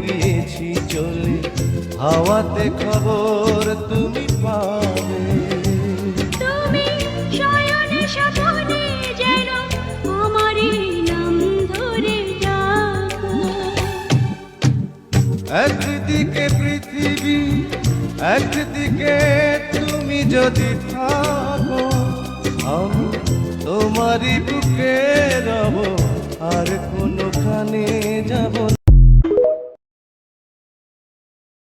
গিয়েছি চলে, হাওয়াতে খবর তুমি পাবে। তুমি শয়নে স্বপনে যেন আমারই নাম ধরে ডাকো। একদিকে পৃথিবী, একদিকে তুমি যদি থাকো, আমি তোমারই বুকে রব, আর কোনোখানে যাব